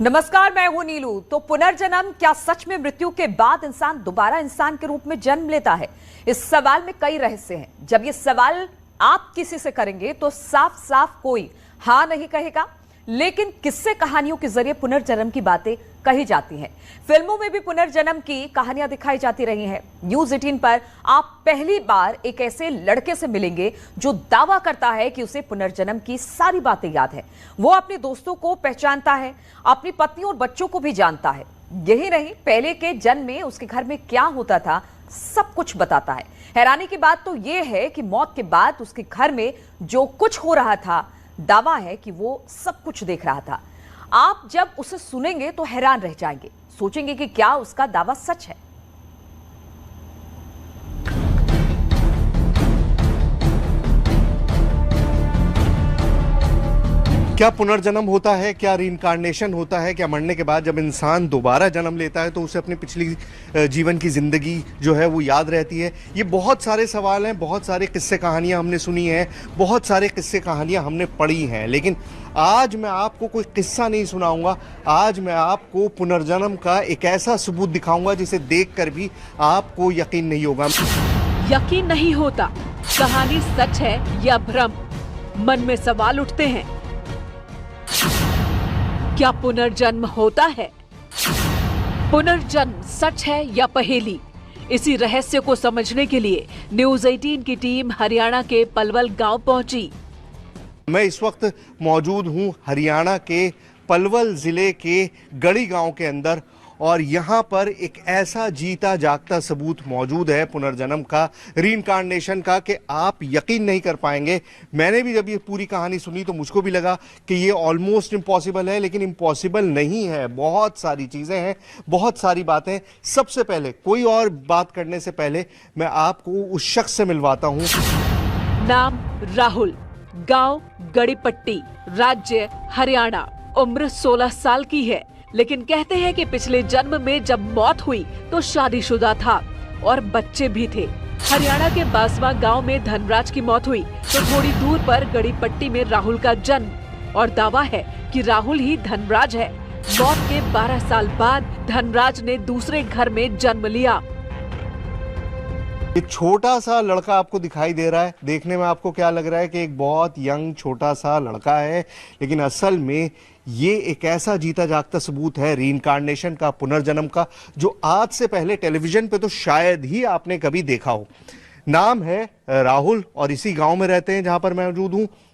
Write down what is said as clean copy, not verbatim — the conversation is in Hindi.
नमस्कार, मैं हूं नीलू। तो पुनर्जन्म क्या सच में मृत्यु के बाद इंसान दोबारा इंसान के रूप में जन्म लेता है? इस सवाल में कई रहस्य हैं। जब ये सवाल आप किसी से करेंगे तो साफ साफ कोई हाँ नहीं कहेगा, लेकिन किस्से कहानियों के जरिए पुनर्जन्म की बातें कही जाती हैं। फिल्मों में भी पुनर्जन्म की कहानियां दिखाई जाती रही हैं। न्यूज 18 पर आप पहली बार एक ऐसे लड़के से मिलेंगे जो दावा करता है कि उसे पुनर्जन्म की सारी बातें याद है। वो अपने दोस्तों को पहचानता है, अपनी पत्नी और बच्चों को भी जानता है। यही नहीं, पहले के जन्म में उसके घर में क्या होता था सब कुछ बताता है। हैरानी की बात तो यह है कि मौत के बाद उसके घर में जो कुछ हो रहा था, दावा है कि वो सब कुछ देख रहा था। आप जब उसे सुनेंगे तो हैरान रह जाएंगे, सोचेंगे कि क्या उसका दावा सच है। क्या पुनर्जन्म होता है? क्या रीइंकार्नेशन होता है? क्या मरने के बाद जब इंसान दोबारा जन्म लेता है तो उसे अपनी पिछली जीवन की ज़िंदगी जो है वो याद रहती है? ये बहुत सारे सवाल हैं, बहुत सारे किस्से कहानियां हमने सुनी हैं, बहुत सारे किस्से कहानियां हमने पढ़ी हैं, लेकिन आज मैं आपको कोई किस्सा नहीं सुनाऊंगा। आज मैं आपको पुनर्जन्म का एक ऐसा सबूत दिखाऊंगा जिसे देखकर भी आपको यकीन नहीं होगा। यकीन नहीं होता, कहानी सच है या भ्रम? मन में सवाल उठते हैं। क्या पुनर्जन्म होता है? पुनर्जन्म सच है या पहेली? इसी रहस्य को समझने के लिए न्यूज 18 की टीम हरियाणा के पलवल गांव पहुंची। मैं इस वक्त मौजूद हूं हरियाणा के पलवल जिले के गढ़ी गांव के अंदर, और यहाँ पर एक ऐसा जीता जागता सबूत मौजूद है पुनर्जन्म का, रीइंकार्नेशन का, कि आप यकीन नहीं कर पाएंगे। मैंने भी जब ये पूरी कहानी सुनी तो मुझको भी लगा कि ये ऑलमोस्ट इम्पॉसिबल है, लेकिन इम्पॉसिबल नहीं है। बहुत सारी चीज़ें हैं, बहुत सारी बातें। सबसे पहले, कोई और बात करने से पहले, मैं आपको उस शख्स से मिलवाता हूँ। नाम राहुल, गांव गड़ीपट्टी, राज्य हरियाणा, उम्र 16 साल की है। लेकिन कहते हैं कि पिछले जन्म में जब मौत हुई तो शादीशुदा था और बच्चे भी थे। हरियाणा के बासवा गांव में धनराज की मौत हुई तो थोड़ी दूर पर गड़ीपट्टी में राहुल का जन्म, और दावा है कि राहुल ही धनराज है। मौत के 12 साल बाद धनराज ने दूसरे घर में जन्म लिया। ये छोटा सा लड़का आपको दिखाई दे रहा है, देखने में आपको क्या लग रहा है कि एक बहुत यंग छोटा सा लड़का है, लेकिन असल में ये एक ऐसा जीता जागता सबूत है रीइंकार्नेशन का, पुनर्जन्म का, जो आज से पहले टेलीविजन पे तो शायद ही आपने कभी देखा हो। नाम है राहुल और इसी गांव में रहते हैं जहां पर मैं मौजूद हूं।